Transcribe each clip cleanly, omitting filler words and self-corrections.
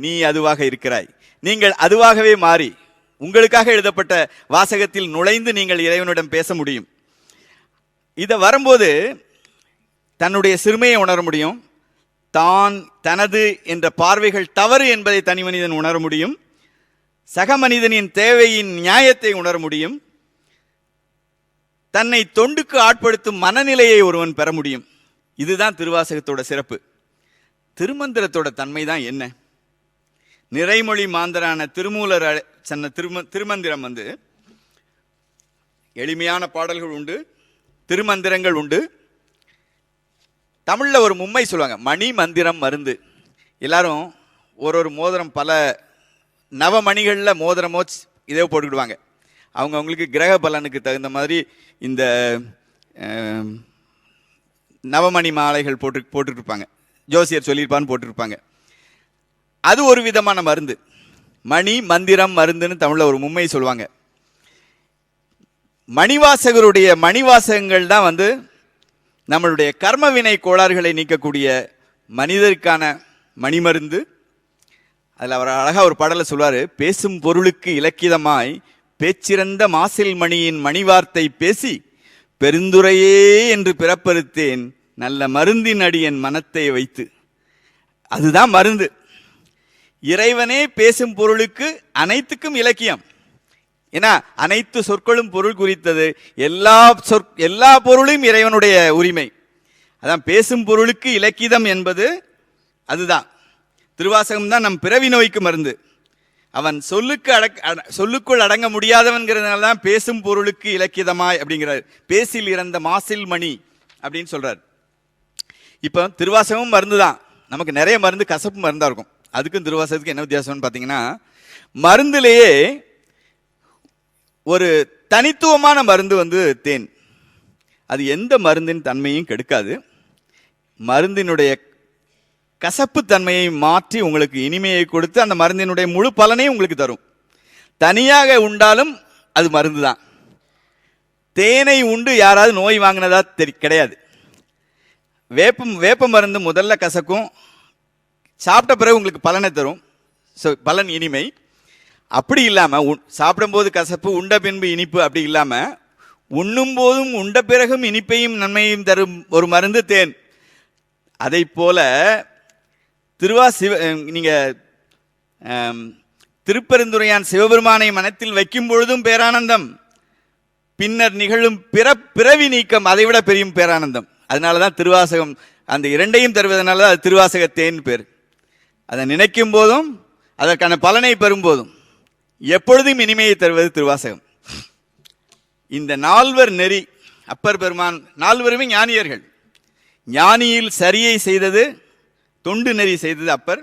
நீ அதுவாக இருக்கிறாய். நீங்கள் அதுவாகவே மாறி உங்களுக்காக எழுதப்பட்ட வாசகத்தில் நுழைந்து நீங்கள் இறைவனிடம் பேச முடியும். இதை வரும்போது தன்னுடைய சிறுமையை உணர முடியும். தான் தனது என்ற பார்வைகள் தவறு என்பதை தனி மனிதன் உணர முடியும். சக மனிதனின் தேவையின் நியாயத்தை உணர முடியும். தன்னை தொண்டுக்கு ஆட்படுத்தும் மனநிலையை ஒருவன் பெற முடியும். இதுதான் திருவாசகத்தோட சிறப்பு. திருமந்திரத்தோட தன்மை தான் என்ன? நிறைமொழி மாந்தரான திருமூலர் சொன்ன திருமந்திரம் எளிமையான பாடல்கள் உண்டு, திருமந்திரங்கள் உண்டு. தமிழில் ஒரு மும்மை சொல்லுவாங்க, மணி மந்திரம் மருந்து. எல்லாரும் ஒரு மோதிரம், பல நவமணிகளில் மோதிரமோ இதே போட்டுக்கிடுவாங்க. அவங்களுக்கு கிரக பலனுக்கு தகுந்த மாதிரி இந்த நவமணி மாலைகள் போட்டுருப்பாங்க. ஜோசியர் சொல்லியிருப்பான்னு போட்டிருப்பாங்க. அது ஒரு விதமான மருந்து. மணி மந்திரம் மருந்துன்னு தமிழில் ஒரு மும்மை சொல்லுவாங்க. மணிவாசகருடைய மணிவாசகங்கள் தான் நம்மளுடைய கர்மவினை கோளாறுகளை நீக்கக்கூடிய மனிதருக்கான மணிமருந்து. அதில் அவர் அழகாக ஒரு பாடலை சொல்வார், பேசும் பொருளுக்கு இலக்கிதமாய் பேச்சிறந்த மாசில் மணியின் மணிவார்த்தை பேசி பெருந்துரையே என்று பிறப்பறுத்தேன் நல்ல மருந்தின் அடி என் மனத்தை வைத்து. அதுதான் மருந்து. இறைவனே பேசும் பொருளுக்கு அனைத்துக்கும் இலக்கியம். ஏன்னா அனைத்து சொற்களும் பொருள் குறித்தது. எல்லா பொருளும் இறைவனுடைய உரிமை. அதான் பேசும் பொருளுக்கு இலக்கியம் என்பது. அதுதான் திருவாசகம் தான் நம் பிறவி நோய்க்கு மருந்து. அவன் சொல்லுக்குள் அடங்க முடியாதவன்கிறதுனால தான் பேசும் பொருளுக்கு இலக்கியமாய் அப்படிங்கிறார். பேசில் இறந்த மாசில் மணி அப்படின்னு சொல்றார். இப்போ திருவாசகமும் மருந்து தான். நமக்கு நிறைய மருந்து கசப்பு மருந்தா இருக்கும். அதுக்கும் திருவாசகத்துக்கு என்ன வித்தியாசம்னு பார்த்தீங்கன்னா, மருந்துலேயே ஒரு தனித்துவமான மருந்து தேன். அது எந்த மருந்தின் தன்மையும் கெடுக்காது. மருந்தினுடைய கசப்பு தன்மையை மாற்றி உங்களுக்கு இனிமையை கொடுத்து அந்த மருந்தினுடைய முழு பலனையும் உங்களுக்கு தரும். தனியாக உண்டாலும் அது மருந்து தான். தேனை உண்டு யாராவது நோய் வாங்கினதா கிடையாது. வேப்ப மருந்து முதல்ல கசக்கும், சாப்பிட்ட பிறகு உங்களுக்கு பலனை தரும். பலன் இனிமை. அப்படி இல்லாமல் சாப்பிடும்போது கசப்பு, உண்ட பின்பு இனிப்பு அப்படி இல்லாமல் உண்ணும் போதும் உண்ட பிறகும் இனிப்பையும் நன்மையும் தரும் ஒரு மருந்து தேன். அதை போல நீங்க திருப்பெருந்துறையான் சிவபெருமானை மனத்தில் வைக்கும் பொழுதும் பேரானந்தம், பின்னர் நிகழும் பிறவி நீக்கம் அதை விட பெரிய பேரானந்தம். அதனாலதான் திருவாசகம் அந்த இரண்டையும் தருவதனால தான் அது திருவாசக தேன் பேர். அதை நினைக்கும் போதும் அதற்கான பலனை பெறும் போதும் எப்பொழுதும் இனிமையை தருவது திருவாசகம். இந்த நால்வர் நெறி, அப்பர் பெருமான் நால்வருமே ஞானியர்கள். ஞானியில் சரியை செய்தது, தொண்டு நெறி செய்தது அப்பர்.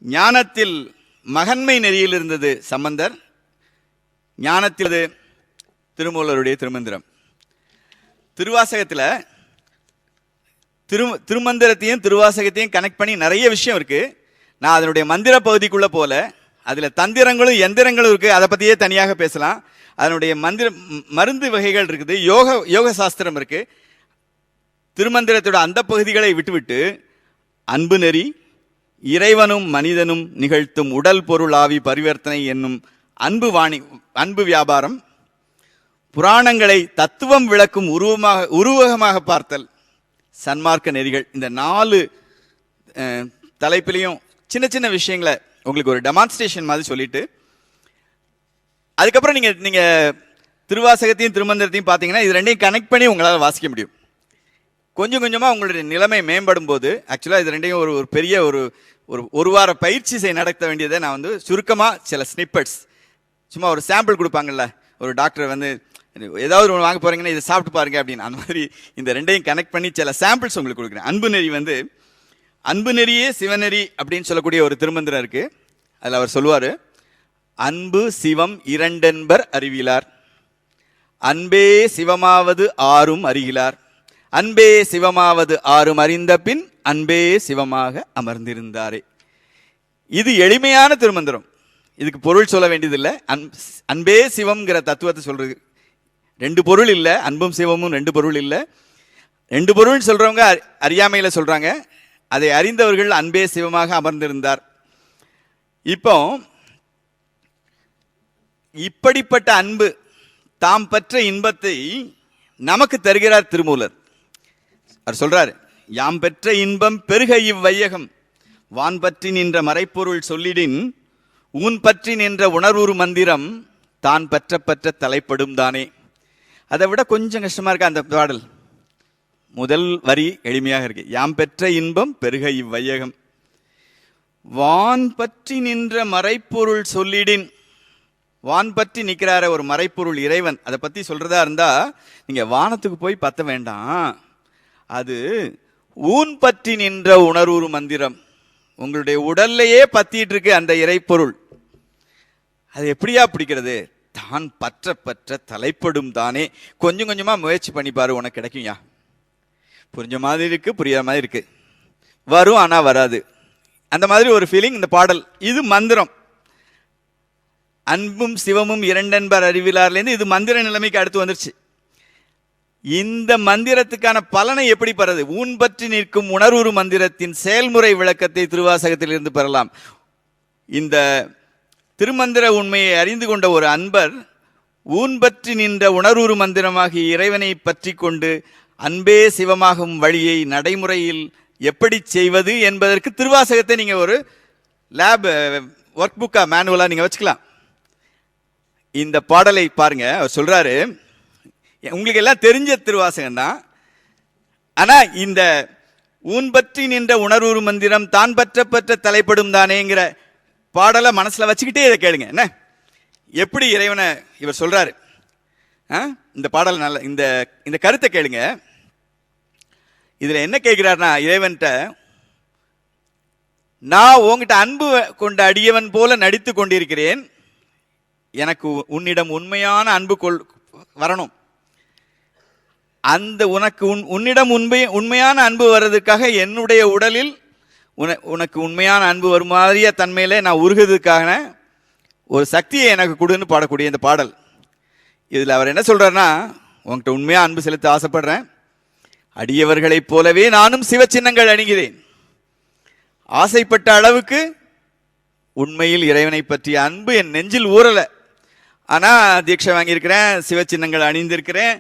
ஞானத்தில் மகன்மை நெறியில் இருந்தது சம்பந்தர். ஞானத்தில் திருமூலருடைய திருமந்திரம். திருவாசகத்தில் திருமந்திரத்தையும் திருவாசகத்தையும் கனெக்ட் பண்ணி நிறைய விஷயம் இருக்கு. நான் அதனுடைய மந்திர பகுதிக்குள்ள போல, அதுல தந்திரங்களும் எந்திரங்களும் இருக்கு. அதை பத்தியே தனியாக பேசலாம். அதனுடைய மருந்து வகைகள் இருக்குது, யோக சாஸ்திரம் இருக்கு. திருமந்திரத்தோட அந்த பகுதிகளை விட்டுவிட்டு அன்பு நெறி, இறைவனும் மனிதனும் நிகழ்த்தும் உடல் பொருள் ஆவி பரிவர்த்தனை என்னும் அன்பு வியாபாரம், புராணங்களை தத்துவம் விளக்கும் உருவகமாக பார்த்தல், சன்மார்க்க நெறிகள். இந்த 4 தலைப்பிலையும் சின்ன சின்ன விஷயங்களை உங்களுக்கு ஒரு டெமான்ஸ்ட்ரேஷன் மாதிரி சொல்லிட்டு, அதுக்கப்புறம் நீங்க திருவாசகத்தையும் திருமந்திரத்தையும் பார்த்தீங்கன்னா இது ரெண்டையும் கனெக்ட் பண்ணி உங்களால் வாசிக்க முடியும். கொஞ்சம் கொஞ்சமாக உங்களுடைய நிலைமை மேம்படும் போது, ஆக்சுவலாக இது ரெண்டையும் ஒரு பெரிய ஒரு வார பயிற்சி நடத்த வேண்டியதை நான் சுருக்கமாக சில ஸ்னிப்பட்ஸ், சும்மா ஒரு சாம்பிள் கொடுப்பாங்கல்ல, ஒரு டாக்டர் ஏதாவது ஒன்று வாங்க போறீங்கன்னா இதை சாப்பிட்டு பாருங்க அப்படின்னு, அந்த மாதிரி இந்த ரெண்டையும் கனெக்ட் பண்ணி சில சாம்பிள்ஸ் உங்களுக்கு கொடுக்குறேன். அன்பு நெறி அன்பு நெறியே சிவநெறி அப்படின்னு சொல்லக்கூடிய ஒரு திருமந்திரம் இருக்கு. அதில் அவர் சொல்லுவார், அன்பு சிவம் இரண்டென்பர் அறிவிலார், அன்பே சிவமாவது ஆறும் அறிகிலார், அன்பே சிவமாவது ஆறும் அறிந்த பின் அன்பே சிவமாக அமர்ந்திருந்தாரே. இது எளிமையான திருமந்திரம். இதுக்கு பொருள் சொல்ல வேண்டியதில்லை. அன்பே சிவம்ங்கிற தத்துவத்தை சொல்றது 2 பொருள் இல்லை. அன்பும் சிவமும் 2 பொருள் இல்லை. 2 பொருள் சொல்றவங்க அறியாமையில சொல்றாங்க. அதை அறிந்தவர்கள் அன்பே சிவமாக அமர்ந்திருந்தார். இப்போ இப்படிப்பட்ட அன்பு தாம் பெற்ற இன்பத்தை நமக்கு தருகிறார் திருமூலர். அவர் சொல்றாரு, யாம் பெற்ற இன்பம் பெருக இவ்வையகம், வான் பற்றி நின்ற மறைப்பொருள் சொல்லிடின் ஊன் பற்றி நின்ற உணர்வுறு மந்திரம் தான் பெற்ற பெற்ற தலைப்படும் தானே. அதை விட கொஞ்சம் கஷ்டமா இருக்கா அந்த பாடல்? முதல் வரி எளிமையாக இருக்கு. யாம் பெற்ற இன்பம் பெருக இவ்வையகம், வான் பற்றி நின்ற மறைப்பொருள் சொல்லிடின். வான் பற்றி நிற்கிறார ஒரு மறைப்பொருள் இறைவன், அதை பற்றி சொல்றதா இருந்தா நீங்க வானத்துக்கு போய் பத்த வேண்டாம். அது ஊன் பற்றி நின்ற உணர்வுறு மந்திரம், உங்களுடைய உடல்லையே பத்திட்டு இருக்கு அந்த இறைப்பொருள். அது எப்படியா பிடிக்கிறது? தான் பற்ற பற்ற தலைப்படும் தானே. கொஞ்சம் கொஞ்சமா முயற்சி பண்ணி பாரு, உனக்கு கிடைக்கும்யா. புரிஞ்ச மாதிரி இருக்கு, புரியாத மாதிரி இருக்கு, வரும் ஆனா வராது, அந்த மாதிரி ஒரு ஃபீலிங் இந்த பாடல். இது மந்திரம். அன்பும் சிவமும் இரண்டென்பர் அறிவிலார்லேருந்து இது மந்திர நிலைமைக்கு அடுத்து வந்துருச்சு. இந்த மந்திரத்துக்கான பலனை எப்படி பெறது? ஊன் பற்றி நிற்கும் உணர்வுறு மந்திரத்தின் செயல்முறை விளக்கத்தை திருவாசகத்தில் இருந்து பெறலாம். இந்த திருமந்திர உண்மையை அறிந்து கொண்ட ஒரு அன்பர் ஊன் பற்றி நின்ற உணர்வுறு மந்திரமாகிய இறைவனை பற்றி கொண்டு அன்பே சிவமாகும் வழியை நடைமுறையில் எப்படி செய்வது என்பதற்கு திருவாசகத்தை நீங்க ஒரு லேப் ஒர்க் புக்கா மேனுவலா நீங்க வச்சுக்கலாம். இந்த பாடலை பாருங்க. அவர் சொல்றாரு, உங்களுக்கு எல்லாம் தெரிஞ்ச திருவாசகம் தான், ஆனா இந்த ஊன் பற்றி நின்ற உணர்வுறு மந்திரம் தான் பற்ற பற்ற தலைப்படும் தானேங்கிற பாடலை மனசுல வச்சுக்கிட்டே இதை கேளுங்க. என்ன எப்படி இறைவனை இவர் சொல்றாரு, இந்த பாடல் நல்ல இந்த கருத்தை கேளுங்க. இதுல என்ன கேட்கிறார்னா, இறைவன்கிட்ட நான் உங்ககிட்ட அன்பு கொண்ட அடியவன் போல நடித்து கொண்டிருக்கிறேன், எனக்கு உன்னிடம் உண்மையான அன்பு வரணும். அந்த உனக்கு உன்னிடம் உண்மையான அன்பு வர்றதுக்காக என்னுடைய உடலில் உனக்கு உண்மையான அன்பு வரும் மாதிரியா தன்மையில நான் உருகுறதுக்காக ஒரு சக்தியை எனக்கு கொடுன்னு பாடக்கூடிய இந்த பாடல். இதுல அவர் என்ன சொல்றாருன்னா, உங்ககிட்ட உண்மையா அன்பு செலுத்த ஆசைப்படுறேன், அடியவர்களைப் போலவே நானும் சிவ சின்னங்கள் அணிகிறேன், ஆசைப்பட்ட அளவுக்கு உண்மையில் இறைவனை பற்றிய அன்பு என் நெஞ்சில் ஊறல, ஆனா தீட்சை வாங்கியிருக்கிறேன், சிவ சின்னங்கள் அணிந்திருக்கிறேன்,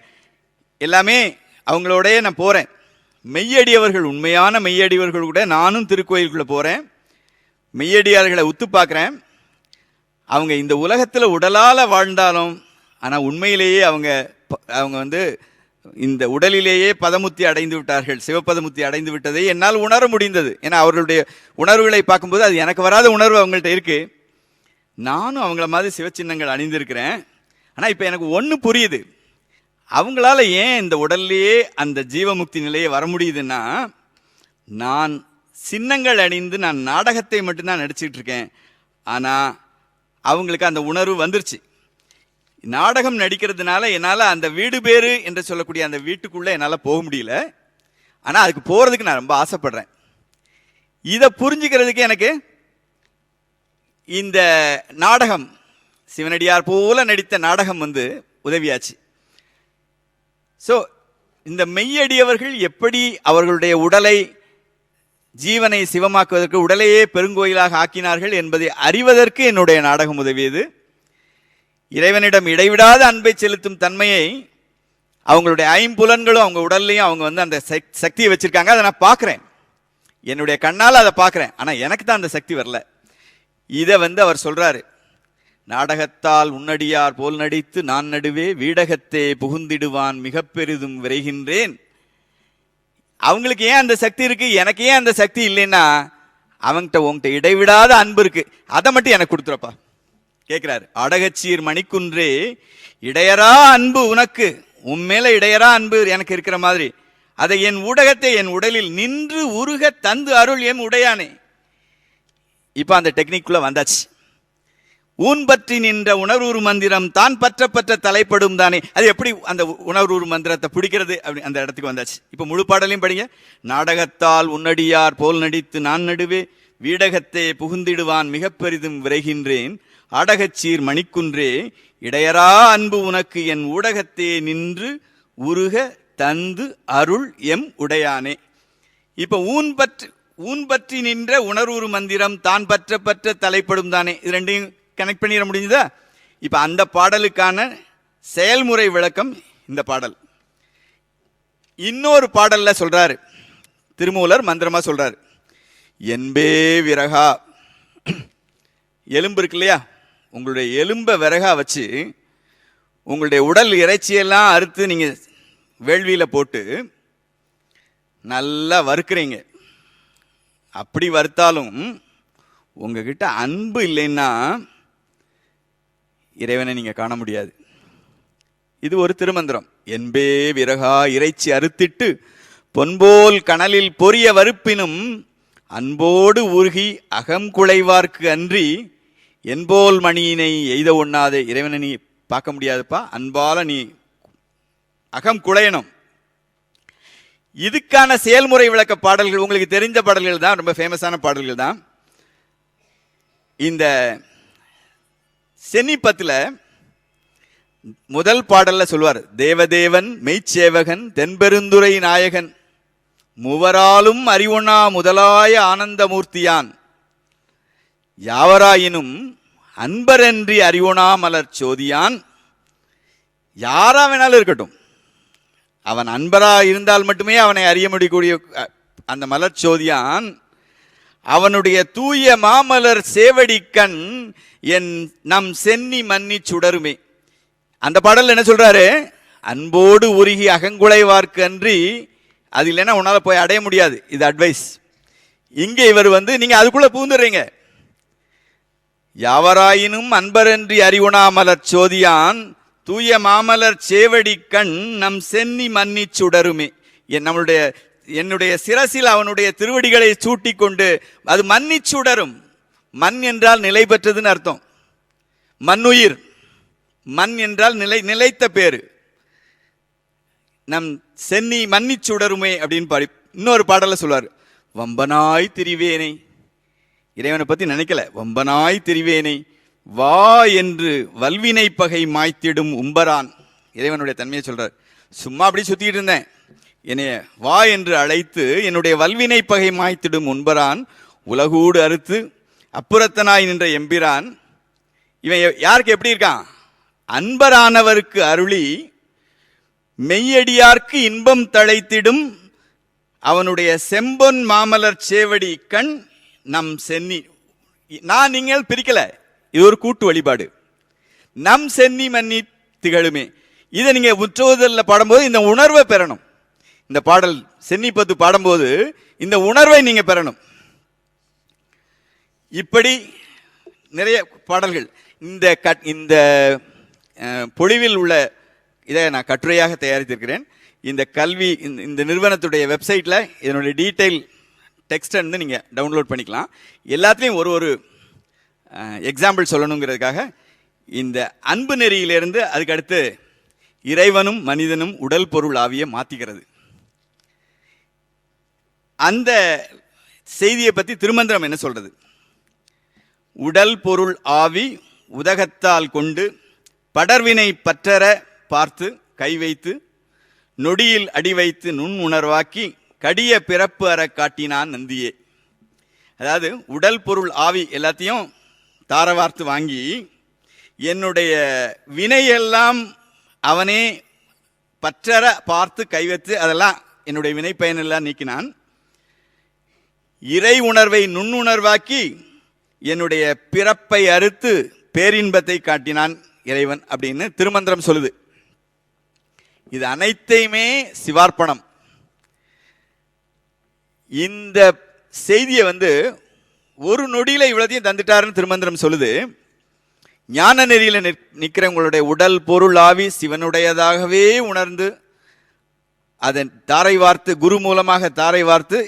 எல்லாமே அவங்களோடய நான் போறேன். மெய்யடியவர்கள், உண்மையான மெய்யடியவர்கள் கூட நானும் திருக்கோயிலுக்குள்ள போறேன், மெய்யடியார்களை உத்து பார்க்கிறேன். அவங்க இந்த உலகத்துல உடலால வாழ்ந்தாலும் ஆனா உண்மையிலேயே அவங்க இந்த உடலிலேயே பதமுத்தி அடைந்து விட்டார்கள், சிவபதமுத்தி அடைந்து விட்டதை என்னால் உணர முடிந்தது. ஏன்னா அவர்களுடைய உணர்வுகளை பார்க்கும்போது அது எனக்கு வராத உணர்வு அவங்கள்ட்ட இருக்கு. நானும் அவங்கள மாதிரி சிவச்சின்னங்கள் அணிந்திருக்கிறேன். ஆனா இப்ப எனக்கு ஒண்ணு புரியுது, அவங்களால ஏன் இந்த உடல்லையே அந்த ஜீவமுக்தி நிலையை வர முடியுதுன்னா, நான் சின்னங்கள் அணிந்து நான் நாடகத்தை மட்டும்தான் நடிச்சுட்டு இருக்கேன், ஆனா அவங்களுக்கு அந்த உணர்வு வந்துருச்சு. நாடகம் நடிக்கிறதுனால என்னால் அந்த வீடு பேரு என்று சொல்லக்கூடிய அந்த வீட்டுக்குள்ள என்னால் போக முடியல, ஆனா அதுக்கு போறதுக்கு நான் ரொம்ப ஆசைப்படுறேன். இதை புரிஞ்சுக்கிறதுக்கு எனக்கு இந்த நாடகம், சிவனடியார் போல நடித்த நாடகம் உதவியாச்சு. ஸோ இந்த மெய்யடியவர்கள் எப்படி அவர்களுடைய உடலை, ஜீவனை சிவமாக்குவதற்கு உடலையே பெருங்கோயிலாக ஆக்கினார்கள் என்பதை அறிவதற்கு என்னுடைய நாடகம் உதவியது. இறைவனிடம் இடைவிடாத அன்பை செலுத்தும் தன்மையை அவங்களுடைய ஐம்புலன்களும் அவங்க உடல்லையும் அவங்க அந்த சக்தியை வச்சிருக்காங்க. அதை நான் பார்க்குறேன், என்னுடைய கண்ணால் அதை பார்க்குறேன், ஆனால் எனக்கு தான் அந்த சக்தி வரல. இதை அவர் சொல்றாரு, நாடகத்தால் உன்னடியார் போல் நடித்து நான் நடுவே வீடகத்தே புகுந்திடுவான் மிக பெரிதும் விரைகின்றேன். அவங்களுக்கு ஏன் அந்த சக்தி இருக்கு, எனக்கு ஏன் அந்த சக்தி இல்லைன்னா, உங்ககிட்ட இடைவிடாத அன்பு இருக்கு, அதை மட்டும் எனக்கு கொடுத்துறப்பா கேட்கிறாரு. அடகச்சீர் மணிக்குன்றே இடையரா அன்பு உனக்கு, உண்மையில இடையரா அன்பு எனக்கு இருக்கிற மாதிரி அதை என் ஊடகத்தை என் உடலில் நின்று உருக தந்து அருள் எம் உடையானே. இப்ப அந்த டெக்னிக்குள்ள வந்தாச்சு. ஊன் பற்றி நின்ற உணர்வுறு மந்திரம் தான் பற்ற பற்ற தலைப்படும் தானே. அது எப்படி அந்த உணர்வுறு மந்திரத்தை பிடிக்கிறது அப்படி அந்த இடத்துக்கு வந்தாச்சு. இப்ப முழு பாடலையும் படிங்க. நாடகத்தால் உன்னடியார் போல் நடித்து நான் நடுவே வீடகத்தே புகுந்திடுவான் மிக பெரிதும் விரைகின்றேன், அடகச்சீர் மணிக்குன்றே இடையரா அன்பு உனக்கு என் ஊடகத்தே நின்று உருக தந்து அருள் எம் உடையானே. இப்ப ஊன் பற்றி நின்ற உணர்வுறு மந்திரம் தான் பற்ற பற்ற தலைப்படும் தானே. இது ரெண்டையும் கனெக்ட் பண்ணிட முடிஞ்சதா? இப்ப அந்த பாடலுக்கான செயல்முறை விளக்கம் இந்த பாடல். இன்னொரு பாடல்ல சொல்றாரு, திருமூலர் மந்திரமா சொல்றாரு, என்பே விறகா. எலும்பு இருக்கு இல்லையா, உங்களுடைய எலும்பை விறகா வச்சு உங்களுடைய உடல் இறைச்சியெல்லாம் அறுத்து நீங்க வேள்வியில போட்டு நல்லா வறுக்கிறீங்க. அப்படி வறுத்தாலும் உங்ககிட்ட அன்பு இல்லைன்னா இறைவனை நீங்க காண முடியாது. இது ஒரு திருமந்திரம். என்பே விறகா இறைச்சி அறுத்திட்டு பொன்போல் கனலில் பொரிய வறுப்பினும் அன்போடு ஊர்கி அகம் குலைவார்க்கு அன்றி என்போல் மணியினை எய்த ஒண்ணாதே. இறைவனை நீ பார்க்க முடியாதுப்பா, அன்பால நீ அகம் குலையணும். இதுக்கான செயல்முறை விளக்க பாடல்கள் உங்களுக்கு தெரிஞ்ச பாடல்கள் தான், ரொம்ப ஃபேமஸான பாடல்கள் தான். இந்த சென்னிப்பத்தில் முதல் பாடல்ல சொல்வார், தேவதேவன் மெய்ச்சேவகன் தென்பெருந்துரை நாயகன் மூவராலும் அறிவுணா முதலாய ஆனந்தமூர்த்தியான் யாவராயினும் அன்பரன்றி அறிவுணா மலர் சோதியான். யாரா வேணாலும் இருக்கட்டும், அவன் அன்பரா இருந்தால் மட்டுமே அவனை அறிய முடியக்கூடிய அந்த மலர் சோதியான் அவனுடைய தூய மாமலர் சேவடி கண் என் நம் சென்னி மன்னி சுடருமே. அந்த பாடல் என்ன சொல்றாரு, அன்போடு உருகி அகங்குலைவார்க்கு அன்றி அது இல்லைன்னா உன்னால போய் அடைய முடியாது. இது அட்வைஸ். இங்க இவர் நீங்க அதுக்குள்ள பூந்துடுறீங்க. யாவராயினும் அன்பரன்றி அறிவுணா மலர் சோதியான் தூய மாமலர் சேவடி கண் நம் சென்னி மன்னி சுடருமே. என்னுடைய சிரசில் அவனுடைய திருவடிகளை சூட்டி கொண்டு அது மன்னி சுடரும். மண் என்றால் நிலை பெற்றதுன்னு அர்த்தம். மண்ணுயிர், மண் என்றால் நிலைத்த பேரு. நம் சென்னி மன்னி சுடருமே அப்படின்னு பாடி இன்னொரு பாடல சொல்வார், வம்பனாய் திரிவேனை. இறைவனை பத்தி நினைக்கல, வம்பனாய் திரிவேனை வா என்று வல்வினை பகை மாய்த்திடும் உம்பரான். இறைவனுடைய தன்மையை சொல்றார். சும்மா அப்படி சுத்திட்டு இருந்தேன், என்னைய வா என்று அழைத்து என்னுடைய வல்வினை பகை மாய்த்திடும் உம்பரான் உலகூடு அறுத்து அப்புறத்தனாய் நின்ற எம்பிரான். இவன் யாருக்கு எப்படி இருக்கான், அன்பரானவருக்கு அருளி மெய்யடியார்க்கு இன்பம் தழைத்திடும் அவனுடைய செம்பொன் மாமலர் சேவடி கண் நம் சென்னி. நான் நீங்கள் பிரிக்கல, இது ஒரு கூட்டு வழிபாடு. நம் சென்னி மன்னி திகழுமே. இதை நீங்க முற்றுவதில் பாடும்போது இந்த உணர்வை பெறணும். இந்த பாடல் சென்னி பத்து பாடும்போது இந்த உணர்வை நீங்க பெறணும். இப்படி நிறைய பாடல்கள் இந்த பொழிவில் உள்ள இதை நான் கட்டுரையாக தயாரித்திருக்கிறேன். இந்த கல்வி இந்த நிறுவனத்துடைய வெப்சைட்ல இதனுடைய டீட்டெயில் டெக்ஸ்ட் நீங்க டவுன்லோட் பண்ணிக்கலாம். எல்லாத்துலேயும் ஒரு எக்ஸாம்பிள் சொல்லணுங்கிறதுக்காக இந்த அன்பு நெறியிலிருந்து அதுக்கு அடுத்து இறைவனும் மனிதனும் உடல் பொருள் ஆவியை மாத்திக்கிறது. அந்த செய்தியை பத்தி திருமந்திரம் என்ன சொல்றது, உடல் பொருள் ஆவி உதகத்தால் கொண்டு படர்வினை பற்றற பார்த்து கை வைத்து நொடியில் அடி வைத்து நுண் உணர்வாக்கி கடிய பிறப்பு அற காட்டினான் நந்தியே. அதாவது உடல் பொருள் ஆவி எல்லாத்தையும் தார வார்த்து வாங்கி என்னுடைய வினையெல்லாம் அவனே பற்றற பார்த்து கை வைத்து அதெல்லாம் என்னுடைய வினை பயனெல்லாம் நீக்கினான். இறை உணர்வை நுண்ணுணர்வாக்கி என்னுடைய பிறப்பை அறுத்து பேரின்பத்தை காட்டினான் இறைவன் அப்படின்னு திருமந்திரம் சொல்லுது. இது அனைத்தையுமே சிவார்ப்பணம். இந்த செய்தியை ஒரு நொடியில இவ்வளத்தையும் தந்துட்டாருன்னு திருமந்திரம் சொல்லுது. ஞான நெறியில நிற்கிறவங்களுடைய உடல் பொருள் ஆவி சிவனுடையதாகவே உணர்ந்து அதை தாரை வார்த்து குரு மூலமாக தாரை வார்த்து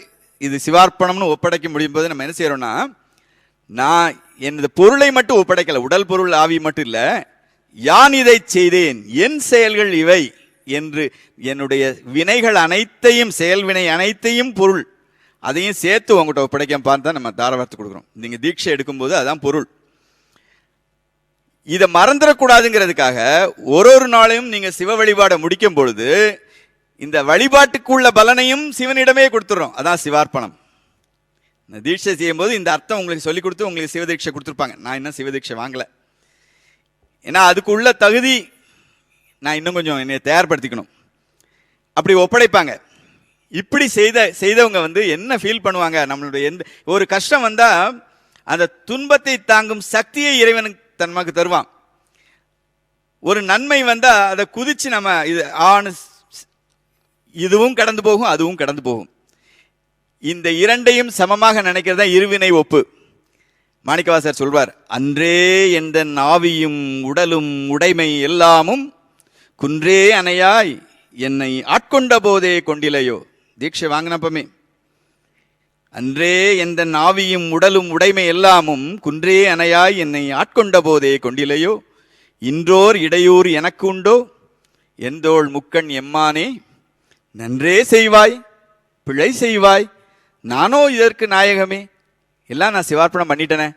இது சிவார்ப்பணம்னு ஒப்படைக்க முடியும் போது நம்ம என்ன செய்யறோம்னா, நான் எனது பொருளை மட்டும் ஒப்படைக்கல, உடல் பொருள் ஆவி மட்டும் இல்ல, யான் இதை செய்தேன் என் செயல்கள் இவை என்று என்னுடைய வினைகள் அனைத்தையும் செயல்வினை அனைத்தையும் பொருள் அதையும் சேர்த்து உங்கள்கிட்ட ஒப்படைக்க பார்த்தா நம்ம தார வார்த்து கொடுக்குறோம். நீங்க தீட்சை எடுக்கும்போது அதான் பொருள். இதை மறந்துடக்கூடாதுங்கிறதுக்காக ஒரு நாளையும் நீங்க சிவ வழிபாடை முடிக்கும் பொழுது இந்த வழிபாட்டுக்குள்ள பலனையும் சிவனிடமே கொடுத்துறோம். அதான் சிவார்ப்பணம். தீட்சை செய்யும்போது இந்த அர்த்தம் உங்களுக்கு சொல்லி கொடுத்து உங்களுக்கு சிவதீட்சை கொடுத்துருப்பாங்க. நான் இன்னும் சிவதீட்சை வாங்கலை. ஏன்னா அதுக்குள்ள தகுதி நான் இன்னும் கொஞ்சம் என்னை தயார்படுத்திக்கணும். அப்படி ஒப்படைப்பாங்க. இப்படி செய்தவங்க வந்து என்ன ஃபீல் பண்ணுவாங்க, நம்மளுடைய எந்த ஒரு கஷ்டம் வந்தால் அந்த துன்பத்தை தாங்கும் சக்தியை இறைவனுக்கு தன்மாக்கு தருவான். ஒரு நன்மை வந்தால் அதை குதிச்சு நம்ம இதுவும் கடந்து போகும், அதுவும் கடந்து போகும். இந்த இரண்டையும் சமமாக நினைக்கிறதா இருவினை ஒப்பு. மாணிக்கவாசர் சொல்வார், அன்றே எந்த ஆவியும் உடலும் உடைமை எல்லாமும் குன்றே அணையாய் என்னை ஆட்கொண்ட போதே கொண்டிலையோ. தீட்சை வாங்கினப்பமே அன்றே எந்த ஆவியும் உடலும் உடைமை எல்லாமும் குன்றே அணையாய் என்னை ஆட்கொண்ட போதே கொண்டிலையோ. இன்றோர் இடையூறு எனக்கு உண்டோ எந்தோள் முக்கண் எம்மானே. நன்றே செய்வாய் பிழை செய்வாய் நானோ இதற்கு நாயகமே. எல்லாம் நான் சிவார்ப்பணம் பண்ணிட்டேனே.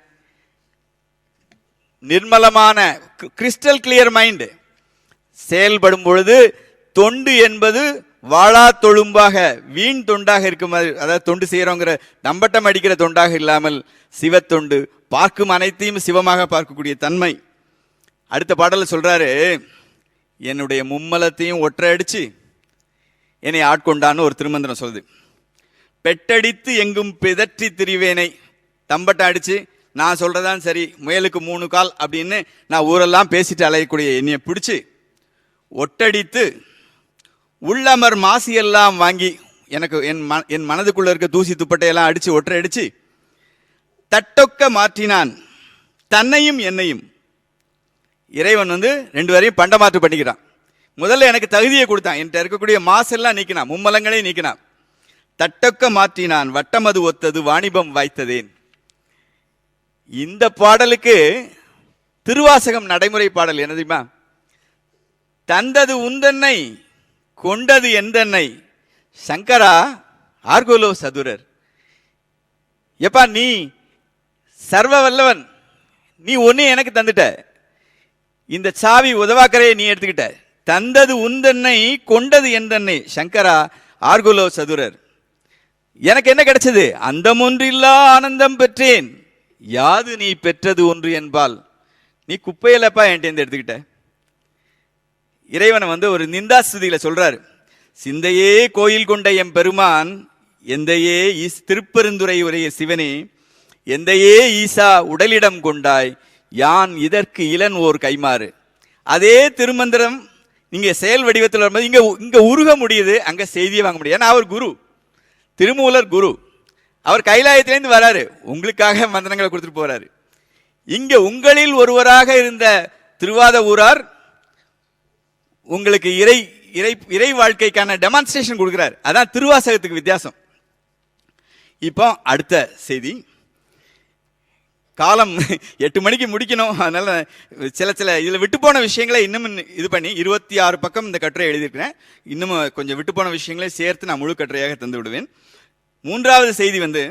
நிர்மலமான கிறிஸ்டல் கிளியர் மைண்ட் செயல்படும் பொழுது தொண்டு என்பது வாழா தொழும்பாக வீண் தொண்டாக இருக்கும். அதாவது தொண்டு செய்யறோங்கிற நம்பட்டம் அடிக்கிற தொண்டாக இல்லாமல் சிவத்தொண்டு, பார்க்கும் அனைத்தையும் சிவமாக பார்க்கக்கூடிய தன்மை. அடுத்த பாடல சொல்றாரு, என்னுடைய மும்மலத்தையும் ஒற்றை அடிச்சு என்னை ஆட்கொண்டான்னு ஒரு திருமந்திரம் சொல்லுது. பெட்டடித்து எங்கும் பிதற்றி திரிவேனை. தம்பட்டம் அடிச்சு நான் சொல்றதான் சரி, முயலுக்கு 3 கால் அப்படின்னு நான் ஊரெல்லாம் பேசிட்டு அலையக்கூடிய என்னைய பிடிச்சி ஒட்டடித்து உள்ளமர் மாசியெல்லாம் வாங்கி எனக்கு என் மனதுக்குள்ள இருக்க தூசி துப்பட்டையெல்லாம் அடிச்சு ஒற்றை அடிச்சு தட்டொக்க மாற்றினான் தன்னையும் என்னையும். இறைவன் வந்து 2 பேரையும் பண்டமாற்று பண்ணிக்கிறான். முதல்ல எனக்கு தகுதியை கொடுத்தான், என்கிட்ட இருக்கக்கூடிய மாசெல்லாம் நீக்கினான், மும்மலங்களையும் நீக்கினான். தட்டொக்க மாற்றினான் வட்டமது ஒத்தது வாணிபம் வாய்த்ததேன். இந்த பாடலுக்கு திருவாசகம் நடைமுறை பாடல் என்ன தெரியுமா? தந்தது உந்தன்னை கொண்டது எந்தன்னை சங்கரா ஆர்கோலோ சதுரர். எப்பா நீ சர்வ வல்லவன், நீ ஒன்னே எனக்கு தந்துட்ட, இந்த சாவி உதவாக்கரையை நீ எடுத்துக்கிட்ட. தந்தது உந்தன்னை கொண்டது எந்தன்னை சங்கரா ஆர்குலோ சதுரர். எனக்கு என்ன கிடைச்சது? அந்தம் ஒன்றில்லா ஆனந்தம் பெற்றேன், யாது நீ பெற்றது ஒன்று என்பால். நீ குப்பையிலப்பா என்கிட்ட எடுத்துக்கிட்ட. இறைவனை வந்து ஒரு நிந்தாஸ்துதியில சொல்றாரு, சிந்தையே கோயில் கொண்ட எம் பெருமான் எந்தையே திருப்பெருந்துறை உரைய சிவனே எந்தையே ஈசா உடலிடம் கொண்டாய் யான் இதற்கு இளன் ஓர் கைமாறு. அதே திருமந்திரம் நீங்க செயல் வடிவத்தில் வரும்போது இங்க உருக முடியுது, அங்க செய்தியை வாங்க முடியாது. ஏன்னா அவர் குரு, திருமூலர் குரு, அவர் கைலாயத்திலேருந்து வராரு, உங்களுக்காக மந்திரங்களை கொடுத்துட்டு போறாரு. இங்க உங்களில் ஒருவராக இருந்த திருவாத ஊரார் உங்களுக்கு இறை இறை இறை வாழ்க்கைக்கான டெமான்ஸ்ட்ரேஷன் கொடுக்கிறார். அதான் திருவாசகத்துக்கு வித்தியாசம். இப்போ அடுத்த செய்தி. காலம் 8 மணிக்கு முடிக்கணும், அதனால சில இதில் விட்டு போன விஷயங்களை இன்னும் இது பண்ணி 26 பக்கம் இந்த கட்டுரை எழுதியிருக்கிறேன். இன்னும் கொஞ்சம் விட்டு போன விஷயங்களை சேர்த்து நான் முழு கட்டுரையாக தந்து விடுவேன். 3வது செய்தி வந்து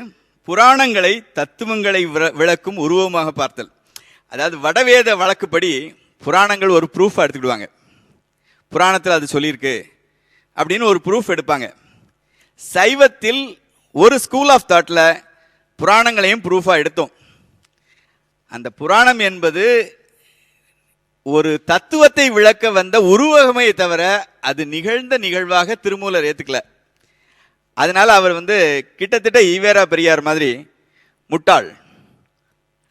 புராணங்களை தத்துவங்களை விளக்கும் உருவமாக பார்த்தல். அதாவது வடவேத வழக்குப்படி புராணங்கள் ஒரு ப்ரூஃபாக எடுத்துக்கிடுவாங்க. புராணத்தில் அது சொல்லியிருக்கு அப்படின்னு ஒரு ப்ரூஃப் எடுப்பாங்க. சைவத்தில் ஒரு ஸ்கூல் ஆஃப் தாட்ல புராணங்களையும் ப்ரூஃபாக எடுத்தோம். அந்த புராணம் என்பது ஒரு தத்துவத்தை விளக்க வந்த உருவகமே தவிர அது நிகழ்ந்த நிகழ்வாக திருமூலர் ஏத்துக்கல. அதனால அவர் வந்து கிட்டத்தட்ட ஈவேரா பெரியார் மாதிரி முட்டாள்,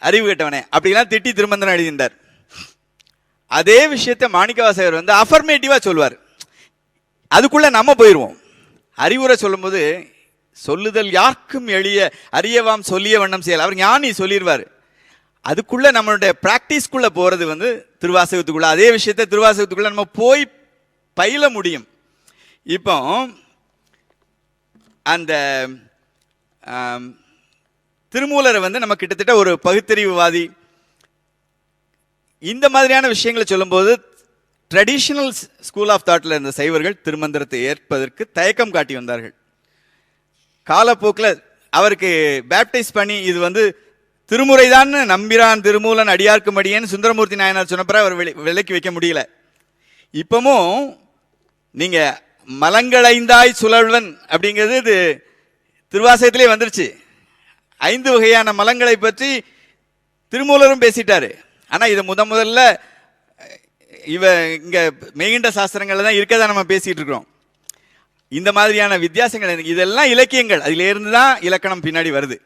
அறிவு கெட்டவனே அப்படிலாம் திட்டி திருமந்திரம் எழுதினார். அதே விஷயத்தை மாணிக்கவாசகர் வந்து அஃபர்மேட்டிவா சொல்வார். அதுக்குள்ள நம்ம போயிடுவோம். அறிவுரை சொல்லும் போது சொல்லுதல் யாருக்கும் எளிய அறியவாம் சொல்லிய வண்ணம் செய்யல், அவர் ஞானி சொல்லிடுவார். அதுக்குள்ள நம்மளுடைய பிராக்டிஸ்குள்ள போறது வந்து திருவாசகத்துக்குள்ள. அதே விஷயத்தை திருவாசகத்துக்குள்ள நம்ம போய் பயில முடியும். இப்போ அந்த திருமூலரை வந்து நம்ம கிட்டத்தட்ட ஒரு பகுத்தறிவுவாதி இந்த மாதிரியான விஷயங்களை சொல்லும்போது ட்ரெடிஷனல் ஸ்கூல் ஆஃப் தாட்ல இருந்த சைவர்கள் திருமந்திரத்தை ஏற்பதற்கு தயக்கம் காட்டி வந்தார்கள். காலப்போக்கில் அவருக்கு பேப்டைஸ் பண்ணி இது வந்து திருமுறைதான் நம்பிரான் திருமூலன் அடியார்க்குமடியேன்னு சுந்தரமூர்த்தி நாயனார் சொன்னப்பற அவர் விலைக்கு வைக்க முடியல. இப்பவும் நீங்க மலங்களைந்தாய் சுழல்வன் அப்படிங்கிறது இது திருவாசகத்திலே வந்துருச்சு. 5 வகையான மலங்களை பற்றி திருமூலரும் பேசிட்டாரு. ஆனா இதை முதல்ல இங்க மெய்கண்ட சாஸ்திரங்கள்ல தான் இருக்கதான் நம்ம பேசிட்டு இருக்கிறோம். இந்த மாதிரியான வித்தியாசங்கள் இதெல்லாம் இலக்கியங்கள், அதில இருந்து தான் இலக்கணம் பின்னாடி வருது.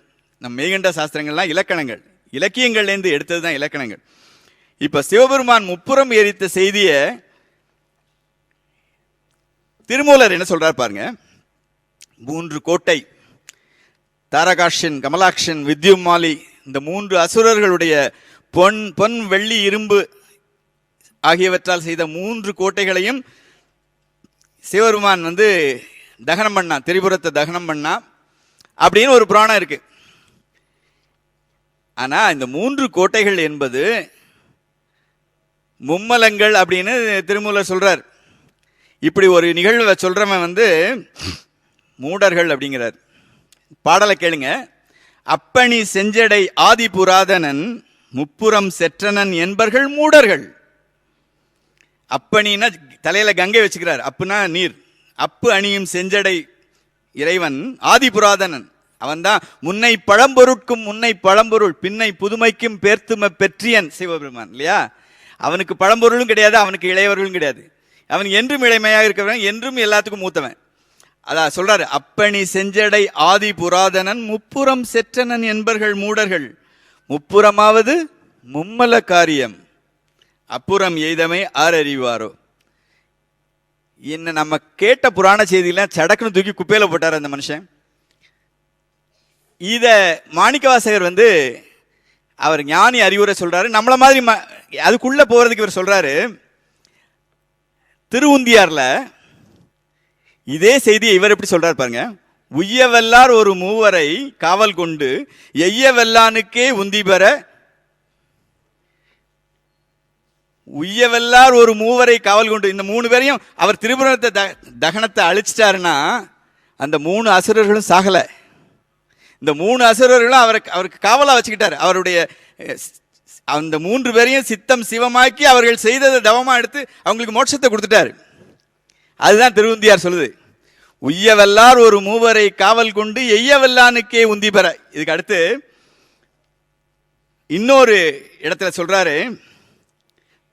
நம்ம மெய்கண்ட சாஸ்திரங்கள்லாம் இலக்கணங்கள், இலக்கியங்கள்லேருந்து எடுத்தது தான் இலக்கணங்கள். இப்ப சிவபெருமான் முப்புறம் எரித்த செய்திய திருமூலர் என்ன சொல்றார் பாருங்க. 3 கோட்டை, தாரகாஷன், கமலாக்ஷன், வித்யுமாலி, இந்த 3 அசுரர்களுடைய பொன் வெள்ளி இரும்பு ஆகியவற்றால் செய்த 3 கோட்டைகளையும் சிவபெருமான் தகனம் பண்ணா, திரிபுரத்தை தகனம் பண்ணா அப்படின்னு ஒரு புராணம் இருக்கு. ஆனா இந்த 3 கோட்டைகள் என்பது மும்மலங்கள் அப்படின்னு திருமூலர் சொல்றார். இப்படி ஒரு நிகழ்வை சொல்றவன் மூடர்கள் அப்படிங்கிறார். பாடலை கேளுங்க. அப்பணி செஞ்சடை ஆதி புராதனன் முப்புறம் செற்றனன் என்பர்கள் மூடர்கள். அப்பணின்னா தலையில கங்கை வச்சுக்கிறார், அப்புனா நீர். அப்பு அணியும் செஞ்சடை இறைவன் ஆதி புராதனன், அவன் தான் முன்னை பழம்பொருட்கும் முன்னை பழம்பொருள் பின்னை புதுமைக்கும் பேர்த்தும பெற்றியன் சிவபெருமான் இல்லையா. அவனுக்கு பழம்பொருளும் கிடையாது, அவனுக்கு இளையவர்களும் கிடையாது. அவன் என்றும் இளைமையாக இருக்கிறவன், என்றும் எல்லாத்துக்கும் மூத்தவன். அதான் சொல்றாரு, அப்பணி செஞ்சடை ஆதி புராதனன் முப்புறம் செற்றனன் என்பர்கள் மூடர்கள். முப்புறமாவது மும்மல காரியம், அப்புறம் எய்தமை ஆறறிவாரோ. என்ன நம்ம கேட்ட புராண செய்தியெல்லாம் சடக்குன்னு தூக்கி குப்பையில போட்டார் அந்த மனுஷன். இத மாணிக்கவாசகர் அவர் ஞானி அறிவுரை சொல்றாரு. நம்மள மாதிரி அதுக்குள்ள போறதுக்கு இவர் சொல்றாரு. திருவுந்தியார்ல இதே செய்தியை இவர் எப்படி சொல்றாரு பாருங்க. உய்யவல்லார் ஒரு மூவரை காவல் கொண்டு எய்யவல்லானுக்கே உந்தி பெற. உய்யவல்லார் ஒரு மூவரை காவல் கொண்டு, இந்த 3 பேரையும் அவர் திரிபுரத்தை தகனத்தை அழிச்சிட்டாருன்னா அந்த 3 அசுரர்களும் சாகல. இந்த 3 அசுரர்களும் அவருக்கு காவலா வச்சுக்கிட்டாரு. அவருடைய அந்த 3 பேரையும் சித்தம் சிவமாக்கி அவர்கள் செய்ததை தவமா எடுத்து அவங்களுக்கு மோட்சத்தை கொடுத்துட்டாரு. அதுதான் திருவுந்தியார் சொல்லுது. உய்யவல்லார் ஒரு மூவரை காவல் கொண்டு எய்யவல்லானுக்கே உந்தி பெற. இதுக்கு அடுத்து இன்னொரு இடத்துல சொல்றாரு.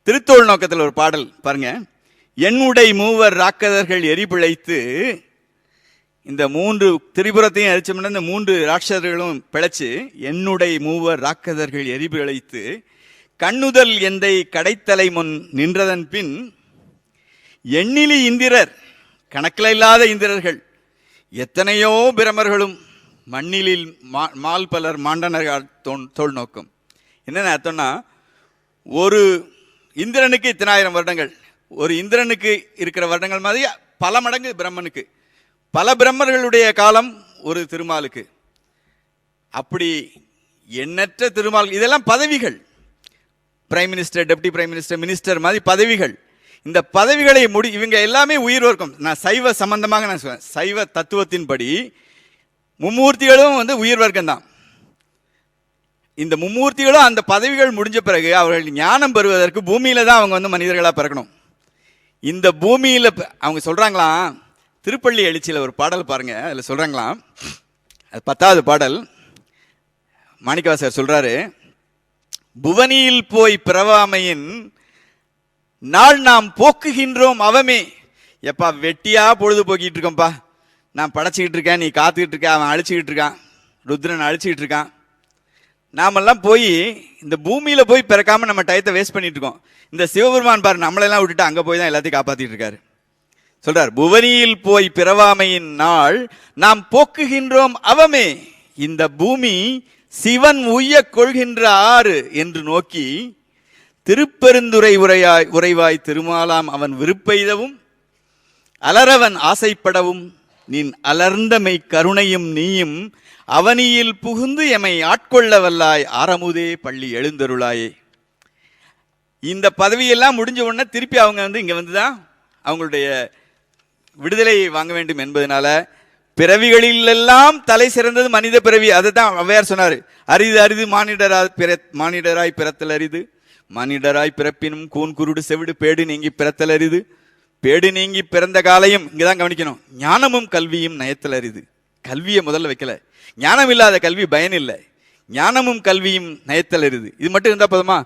திருத்தோள் நோக்கத்தில் ஒரு பாடல் பாருங்க. எண்ணுடை மூவர் ராக்கதர்கள் எரிபிழைத்து, இந்த 3 திரிபுரத்தையும் அழிச்சோம்னா இந்த 3 ராட்சதர்களும் பிழைச்சு, எண்ணுடை மூவர் ராக்கதர்கள் எரிபிழைத்து கண்ணுதல் எந்தை கடைத்தலை முன் நின்றதன் பின் எண்ணிலி இந்திரர், கணக்கில் இல்லாத இந்திரர்கள், எத்தனையோ பிரமர்களும் மண்ணிலில் மால் பலர் மாண்டனர் தோல் நோக்கம். என்னென்ன அர்த்தம்னா, ஒரு இந்திரனுக்கு இத்தனை ஆயிரம் வருடங்கள், ஒரு இந்திரனுக்கு இருக்கிற வருடங்கள் மாதிரி பல மடங்கு பிரம்மனுக்கு, பல பிரம்மர்களுடைய காலம் ஒரு திருமாலுக்கு. அப்படி எண்ணற்ற திருமால். இதெல்லாம் பதவிகள், prime minister, deputy prime minister, minister மாதிரி பதவிகள். இந்த பதவிகளை இவங்க எல்லாமே உயிர் வர்க்கம். நான் சைவ சம்பந்தமாக நான் சொல்றேன். சைவ தத்துவத்தின்படி மும்மூர்த்திகளும் உயிர் வர்க்கம் தான். இந்த மும்மூர்த்திகளும் அந்த பதவிகள் முடிஞ்ச பிறகு அவர்கள் ஞானம் பெறுவதற்கு பூமியில தான் அவங்க மனிதர்களா பிறக்கணும். இந்த பூமியில அவங்க சொல்றாங்களாம். திருப்பள்ளி எழுச்சியில் ஒரு பாடல் பாருங்க. அதுல சொல்றாங்களாம், அது 10வது பாடல். மாணிக்கவாசகர் சொல்றாரு, புவனியில் போய் பிறவாமையின் நாள் நாம் போக்குகின்றோம் அவமே. எப்பா வெட்டியா பொழுது போக்கிட்டு இருக்கோம்ப்பா, நான் படைச்சிக்கிட்டு இருக்கேன், நீ காத்துக்கிட்டு இருக்க, அவன் அழிச்சுக்கிட்டு இருக்கான், ருத்ரன் அழிச்சுக்கிட்டு இருக்கான். நாமெல்லாம் போய் இந்த பூமியில போய் பிறக்காம நம்ம டயத்தை வேஸ்ட் பண்ணிட்டு இருக்கோம். இந்த சிவபெருமான் பாரு நம்மளெல்லாம் விட்டுட்டு அங்க போய் தான் எல்லாத்தையும் காப்பாத்திட்டு இருக்காரு. சொல்றார், புவனியில் போய் பிறவாமையின் நாள் நாம் போக்குகின்றோம் அவமே. இந்த பூமி சிவன் உய்ய கொள்கின்ற ஆறு என்று நோக்கி திருப்பெருந்துரை உரைவாய் திருமாலாம் அவன் விருப்பெய்தவும் அலரவன் ஆசைப்படவும் நின் அலர்ந்தமை கருணையும் நீயும் அவனியில் புகுந்து எமை ஆட்கொள்ள வல்லாய் ஆரமுதே பள்ளி எழுந்தருளாயே. இந்த பதவியெல்லாம் முடிஞ்ச உடனே திருப்பி அவங்க இங்க வந்துதான் அவங்களுடைய விடுதலையை வாங்க வேண்டும் என்பதனால பிறவிகளிலெல்லாம் தலை சிறந்தது மனித பிறவி. அதை தான் ஔவையார் சொன்னாரு. அரிது அரிது மானிடராய் பிறத்தல் அரிது, மானிடராய் பிறப்பினும் கூன் குருடு செவிடு பேடு நீங்கி பிறத்தல் அரிது, பேடு நீங்கி பிறந்த காலையும் இங்கதான் கவனிக்கணும், ஞானமும் கல்வியும் நயத்தல் அரிது. கல்வியை முதல்ல வைக்கல. ஞானம் இல்லாத கல்வி பயன் இல்லை. ஞானமும் கல்வியும் நயத்தல் இருது. இது மட்டும் இருந்தா போதுமா?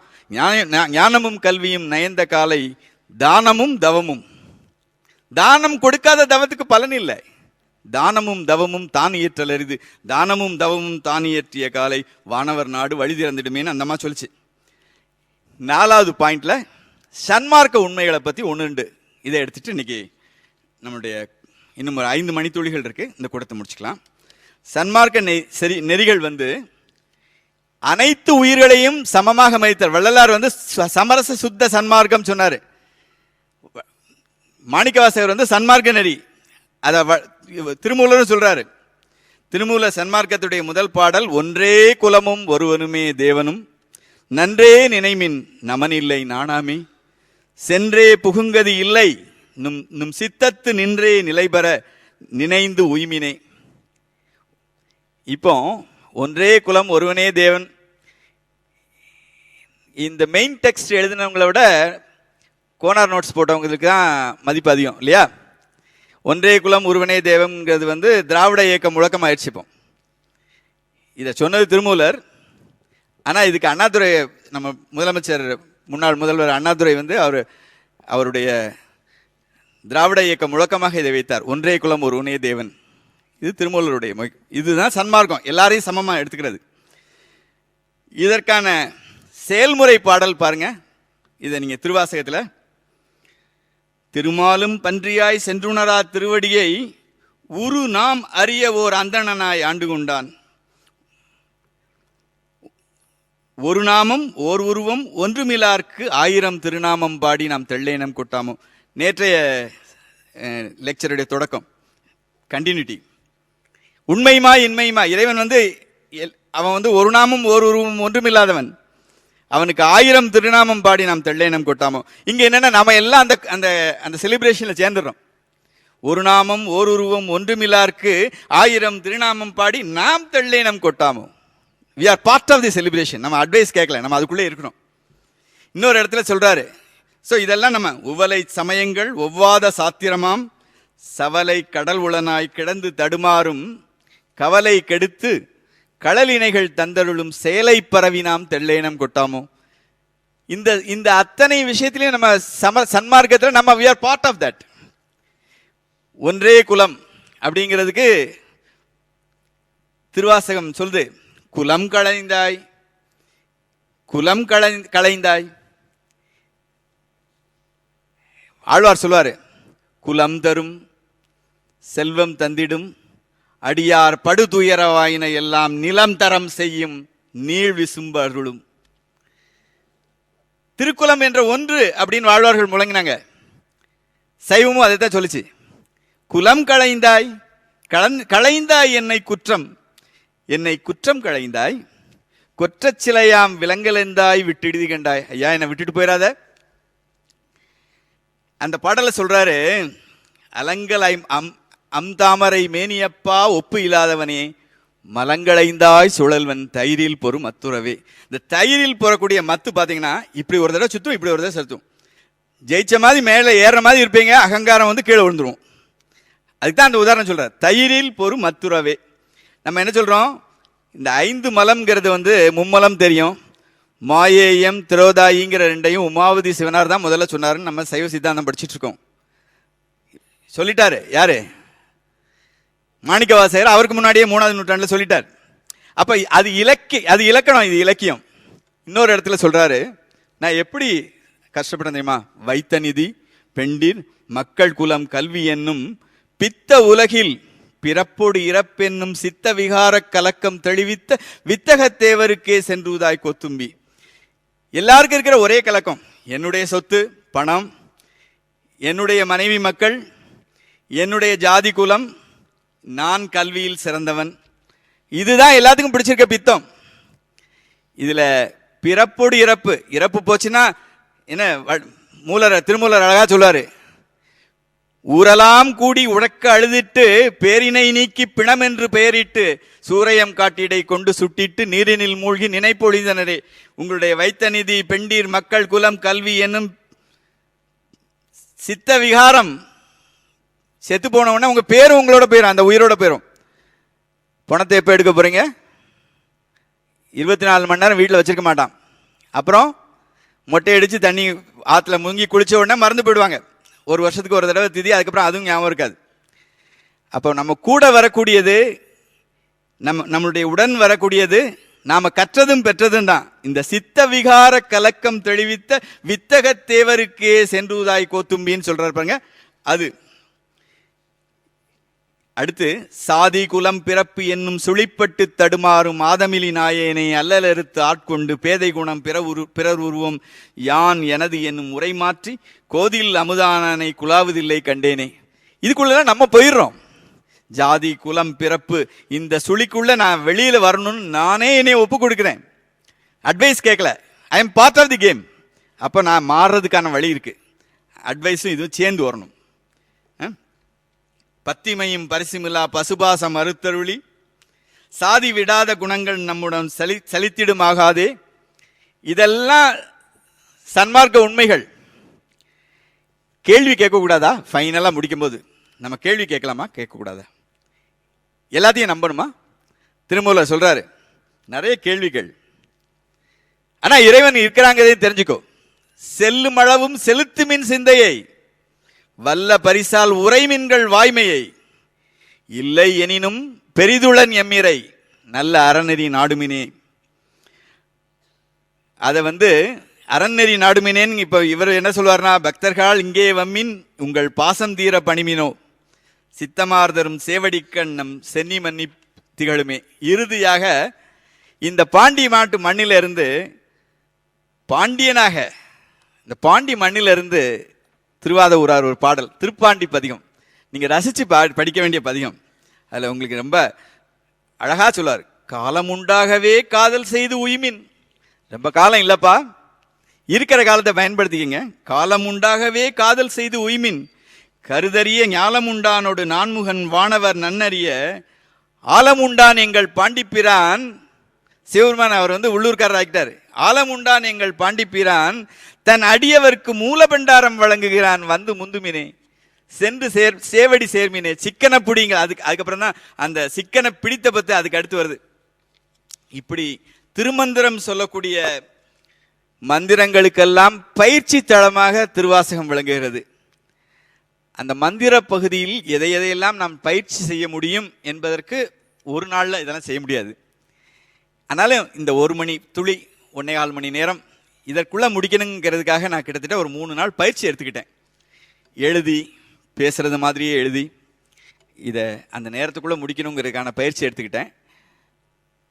ஞானமும் கல்வியும் நயந்த காலை தானமும் தவமும். தானம் கொடுக்காத தவத்துக்கு பலன் இல்லை. தானமும் தவமும் தான் இயற்றல் அரிது. தானமும் தவமும் தான் இயற்றிய காலை வானவர் நாடு வழி திறந்துடுமேன்னு அந்த மாதிரி சொல்லிச்சு. 4வது பாயிண்ட்ல சன்மார்க்க உண்மைகளை பத்தி 1 இதை எடுத்துட்டு இன்னைக்கு நம்மளுடைய இன்னும் ஒரு 5 மணித்துளிகள் இருக்கு, இந்த கூட்டத்தை முடிச்சுக்கலாம். சன்மார்க்க நெறிகள் அனைத்து உயிர்களையும் சமமாக மதித்தல். வள்ளலார் சமரச சுத்த சன்மார்க்கம் சொன்னாரு. மாணிக்கவாசகர் சன்மார்க்க நெறி அத திருமூலர் சொல்றாரு. திருமூல சன்மார்க்கத்துடைய முதல் பாடல், ஒன்றே குலமும் ஒருவனுமே தேவனும் நன்றே நினைமின் நமன் இல்லை நாணாமே சென்றே புகுங்கதி இல்லை நும் சித்தத்து நின்றே நிலைபெற நினைந்து உய்மினே. இப்போ ஒன்றே குலம் ஒருவனே தேவன், இந்த மெயின் டெக்ஸ்ட் எழுதினவங்களை விட கோனார் நோட்ஸ் போட்டவங்களுக்கு தான் மதிப்பு அதிகம் இல்லையா? ஒன்றே குலம் ஒருவனே தேவன்ங்கிறது திராவிட இயக்க முழக்கம் ஆயிடுச்சு. இப்போ இதை சொன்னது திருமூலர். ஆனால் இதுக்கு அண்ணாதுரை, நம்ம முதலமைச்சர் முன்னாள் முதல்வர் அண்ணாதுரை அவருடைய திராவிட இயக்க முழக்கமாக இதை வைத்தார். ஒன்றே குலம் ஒருவனே தேவன். இது திருமூலருடைய இதுதான் சன்மார்க்கம், எல்லாரையும் சமமாக எடுத்துக்கிறது. இதற்கான செயல்முறை பாடல் பாருங்க. இதை நீங்க திருவாசகத்தில், திருமாலும் பன்றியாய் சென்றுணரா திருவடியை உரு நாம் அறிய ஓர் அந்தணனாய் ஆண்டு கொண்டான். ஒரு நாமம் ஓர் உருவம் ஒன்றுமிலார்க்கு 1000 திருநாமம் பாடி நாம் தெள்ளேனம் கொட்டாமோ. நேற்றைய லெக்சருடைய தொடக்கம், கண்டினியூட்டி. உண்மையுமா இன்மையுமா? இறைவன் அவன் ஒரு நாமம் ஓர் உருவம் ஒன்றுமில்லாதவன். அவனுக்கு 1000 திருநாமம் பாடி நாம் தெள்ளேனம் கொட்டாமோ. இங்க என்னன்னா, நாம எல்லாம் அந்த அந்த அந்த செலிப்ரேஷன்ல சேர்ந்துடுறோம். ஒரு நாமம் ஓர் உருவம் ஒன்றுமில்லார்க்கு 1000 திருநாமம் பாடி நாம் தெள்ளேனம் கொட்டாமோ. we are part of the celebration. நம்ம அட்வைஸ் கேட்கல, நம்ம அதுக்குள்ளே இருக்கணும். இன்னொரு இடத்துல சொல்றாரு, ஸோ இதெல்லாம் நம்ம உவலை சமயங்கள் ஒவ்வாத சாத்திரமாம் சவலை கடல் உளனாய் கிடந்து தடுமாறும் கவலை கெடுத்து களலினைகள் தந்தருளும் சேலை பரவி நாம் தெள்ளேனம் கொட்டாமோ. இந்த அத்தனை விஷயத்திலையும் நம்ம சன்மார்க்கத்தில் நம்ம we are part of that. ஒன்றே குலம் அப்படிங்கிறதுக்கு திருவாசகம் சொல்லுது, குலம் களைந்தாய் குலம் களைந்தாய். ஆழ்வார் சொல்வாரு, குலம் தரும் செல்வம் தந்திடும் அடியார் படுதுயரவாயின எல்லாம் நிலம் தரம் செய்யும் நீள் விசும்பு அருளும். திருக்குலம் என்ற ஒன்று அப்படின்னு வாழ்வார்கள் முழங்கினாங்க. சைவமும் அதைத்தான் சொல்லிச்சு. குலம் களைந்தாய் களைந்தாய் என்னை குற்றம் களைந்தாய் கொற்றச்சிலையாம் விலங்கலெந்தாய் விட்டுடுதி கண்டாய். ஐயா, என்னை விட்டுட்டு போயிடாத. அந்த பாடல சொல்றாரு, அலங்கலை தாமரை மேனியப்பா ஒப்பு இல்லாதவனே மலங்களைந்தாய் சுழல்வன் தயிரில் பொறும் மத்துறவே. இந்த தயிரில் போறக்கூடிய மத்து பாத்தீங்கன்னா இப்படி ஒரு தடவை சுத்தும், இப்படி ஒரு தடவை செலுத்தும். ஜெயிச்ச மாதிரி மேலே ஏற மாதிரி இருப்பீங்க, அகங்காரம் கீழே விழுந்துரும். அதுக்கு தான் அந்த உதாரணம் சொல்றார், தயிரில் பொறும் மத்துறவே. நம்ம என்ன சொல்றோம், இந்த 5 மலம்ங்கிறது மும்மலம் தெரியும். மாயேயம் திரோதாயிங்கிற 2ஐயும் உமாவதி சிவனார் தான் முதல்ல சொன்னாருன்னு நம்ம சைவ சித்தாந்தம் படிச்சுட்டு இருக்கோம். சொல்லிட்டாரு யாரு? மாணிக்கவாசகர். அவருக்கு முன்னாடியே 3ஆவது நூற்றாண்டுல சொல்லிட்டார். அப்ப அது இலக்கணம், இது இலக்கியம். இன்னொரு இடத்துல சொல்றாரு, நான் எப்படி கஷ்டப்பட்டேன் தெரியுமா? வைத்த நிதி பெண்டிர் மக்கள் குலம் கல்வி என்னும் பித்த உலகில் பிறப்போடு இறப்பென்னும் சித்த விகார கலக்கம் தெளிவித்த வித்தகத்தேவருக்கே சென்றுதாய் கொத்தும்பி. எல்லாருக்கும் இருக்கிற ஒரே கலக்கம், என்னுடைய சொத்து பணம், என்னுடைய மனைவி மக்கள், என்னுடைய ஜாதி குலம், நான் கல்வியில் சிறந்தவன். இதுதான் எல்லாத்துக்கும் பிடிச்சிருக்க பித்தம். இதுல பிறப்போடு இறப்பு போச்சுன்னா என்ன? திருமூலர் அழகா சொல்லுவாரு, ஊரெல்லாம் கூடி உழக்க அழுதிட்டு பேரினை நீக்கி பிணம் என்று பெயரிட்டு சூரையம் காட்டிடை கொண்டு சுட்டிட்டு நீரினில் மூழ்கி நினைப்பொழிந்தனரே. உங்களுடைய வைத்த நிதி பெண்டீர் மக்கள் குலம் கல்வி என்னும் சித்த விகாரம் செத்து போனவொடனே உங்க பேரும் உங்களோட போயிடும், அந்த உயிரோட போயிடும். பணத்தை எப்போ எடுக்க போகிறீங்க? 24 மணி நேரம் வீட்டில் வச்சிருக்க மாட்டான். அப்புறம் மொட்டை அடித்து தண்ணி ஆற்றுல முங்கி குளித்த உடனே மறந்து போயிடுவாங்க. ஒரு வருஷத்துக்கு ஒரு தடவை திதி, அதுக்கப்புறம் அதுவும் ஞாபகம் இருக்காது. அப்போ நம்ம கூட வரக்கூடியது, நம்மளுடைய உடன் வரக்கூடியது நாம் கற்றதும் பெற்றதும் தான். இந்த சித்த விகார கலக்கம் தெளிவித்த வித்தக தேவருக்கே சென்றுதாய் கோத்தும்பின்னு சொல்றாரு பாருங்க. அது அடுத்து, சாதி குலம் பிறப்பு என்னும் சுழிப்பட்டு தடுமாறும் ஆதமிலி நாயேனை அல்லலறுத்து ஆட்கொண்டு பேதை குணம் பிறர் உருவம் யான் எனது என்னும் உரை மாற்றி கோதில் அமுதானனை குலாவதில்லை கண்டேனே. இதுக்குள்ள நம்ம போயிடுறோம். ஜாதி குலம் பிறப்பு இந்த சுழிக்குள்ள நான் வெளியில வரணும்னு நானே என்னை ஒப்பு கொடுக்கிறேன். அட்வைஸ் கேட்கல, I am part of the game. அப்போ நான் மாறுறதுக்கான வழி இருக்கு. அட்வைஸும் இதுவும் சேர்ந்து வரணும். பத்திமையும் பரிசுமில்லா பசுபாசம் அறுத்தருளி சாதி விடாத குணங்கள் நம்முடன் சலித்திடுமாகாதே. இதெல்லாம் சன்மார்க்க உண்மைகள். கேள்வி கேட்கக்கூடாதா? ஃபைனலாக முடிக்கும் போது நம்ம கேள்வி கேட்கலாமா? கேட்கக்கூடாதா? எல்லாத்தையும் நம்பணுமா? திருமூலர் சொல்றாரு நிறைய கேள்விகள். ஆனா இறைவன் இருக்கிறாங்கிறதையும் தெரிஞ்சுக்கோ. செல்லும் அளவும் செலுத்துமின் சிந்தையை வல்ல பரிசால் உரைமின்கள் வாய்மையை இல்லை எனினும் பெரிதுளன் எம்மிரை நல்ல அறநெறி நாடுமினே. அதை அறநெறி நாடுமினேன்னு இப்ப இவர் என்ன சொல்வார்னா, பக்தர்கள் இங்கே வம்மின் உங்கள் பாசம் தீர பணிமினோ சித்தமார்தரும் சேவடிக்கண்ணம் சென்னி மன்னி திகழுமே. இறுதியாக இந்த பாண்டி நாட்டு மண்ணிலிருந்து பாண்டியனாக இந்த பாண்டி மண்ணிலிருந்து திருவாதூரார் ஒரு பாடல், திருப்பாண்டி பதிகம். நீங்க ரசிச்சு படிக்க வேண்டிய பதிகம். அதுல உங்களுக்கு ரொம்ப அழகா சொல்வார். காலம் உண்டாகவே காதல் செய்து உய்மின். ரொம்ப காலம் இல்லப்பா, இருக்கிற காலத்தை பயன்படுத்திக்கங்க. காலம் உண்டாகவே காதல் செய்து உய்மின் கருதறிய ஞாலம் உண்டானோடு நான்முகன் வானவர் நன்னறிய ஆலம் உண்டான் எங்கள் பாண்டிப்பிரான். சிவபெருமான் அவர் உள்ளூர்காரர் ஆகிட்டார். ஆலம் உண்டான் எங்கள் பாண்டிப்பிரான் தன் அடியவர்க்கு மூலபண்டாரம் வழங்குகிறான் வந்து முந்துமினே சென்று சேவடி சேர்மினே சிக்கன பிடிங்க. அதுக்கப்புறம் தான் அந்த சிக்கனை பிடித்த பத்து அதுக்கு அடுத்து வருது. இப்படி திருமந்திரம் சொல்லக்கூடிய மந்திரங்களுக்கெல்லாம் பயிற்சி தளமாக திருவாசகம் விளங்குகிறது. அந்த மந்திர பகுதியில் எதையெல்லாம் நாம் பயிற்சி செய்ய முடியும் என்பதற்கு ஒரு நாளில் இதெல்லாம் செய்ய முடியாது. ஆனாலும் இந்த 1 மணி துளி 1.25 மணி நேரம் இதற்குள்ள முடிக்கணுங்கிறதுக்காக நான் கிட்டத்தட்ட ஒரு 3 நாள் பயிற்சி எடுத்துக்கிட்டேன். எழுதி பேசுறது மாதிரியே எழுதி இதை அந்த நேரத்துக்குள்ள முடிக்கணுங்கிறதுக்கான பயிற்சி எடுத்துக்கிட்டேன்.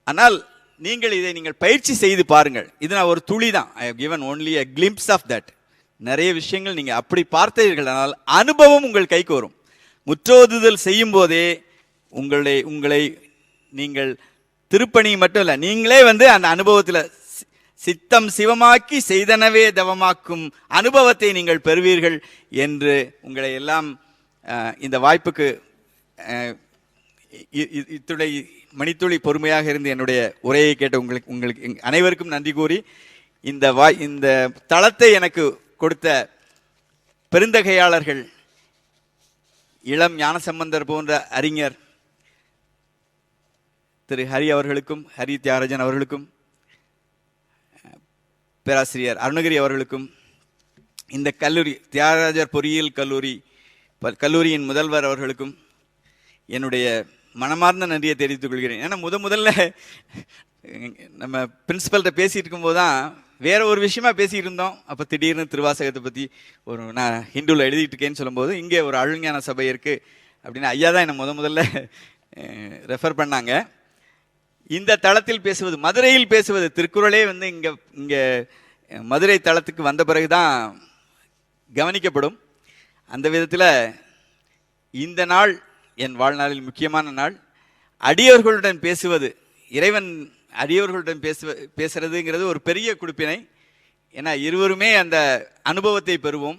ஆனால் நீங்கள் பயிற்சி செய்து பாருங்கள். இது நான் ஒரு துளி தான். I have given only a glimpse of that. நிறைய விஷயங்கள் நீங்க அப்படி பார்த்தீர்கள், ஆனால் அனுபவம் உங்கள் கைக்கு வரும். முற்றோதுதல் செய்யும் போதே உங்களை நீங்கள் திருப்பணி மட்டும் இல்லை, நீங்களே அந்த அனுபவத்தில் சித்தம் சிவமாக்கி செய்தனவே தவமாக்கும் அனுபவத்தை நீங்கள் பெறுவீர்கள் என்று உங்களை எல்லாம் இந்த வாய்ப்புக்கு இத்துளை மணித்துளி பொறுமையாக இருந்து என்னுடைய உரையை கேட்ட உங்களுக்கு அனைவருக்கும் நன்றி கூறி, இந்த தளத்தை எனக்கு கொடுத்த பெருந்தகையாளர்கள் இளம் ஞானசம்பந்தர் போன்ற அறிஞர் திரு ஹரி அவர்களுக்கும், ஹரி தியாகராஜன் அவர்களுக்கும், பேராசிரியர் அருணகிரி அவர்களுக்கும், இந்த கல்லூரி தியாகராஜர் பொறியியல் கல்லூரியின் முதல்வர் அவர்களுக்கும் என்னுடைய மனமார்ந்த நன்றியை தெரிவித்துக் கொள்கிறேன். ஏன்னா முதல்ல நம்ம பிரின்சிபல்கிட்ட பேசிட்டு இருக்கும்போது தான் வேற ஒரு விஷயமா பேசிட்டு இருந்தோம். அப்போ திடீர்னு திருவாசகத்தை பற்றி நான் ஹிந்துவில் எழுதிட்டு இருக்கேன்னு சொல்லும்போது இங்கே ஒரு அழுஞான சபை இருக்கு அப்படின்னு ஐயா தான் என்னை முதல்ல ரெஃபர் பண்ணாங்க. இந்த தளத்தில் பேசுவது, மதுரையில் பேசுவது, திருக்குறளே இங்கே மதுரை தளத்துக்கு வந்த பிறகுதான் கவனிக்கப்படும். அந்த விதத்தில் இந்த நாள் என் வாழ்நாளில் முக்கியமான நாள். அடியவர்களுடன் பேசுவது, இறைவன் அடியவர்களுடன் பேசுறதுங்கிறது ஒரு பெரிய குடுப்பினை. ஏன்னா இருவருமே அந்த அனுபவத்தை பெறுவோம்.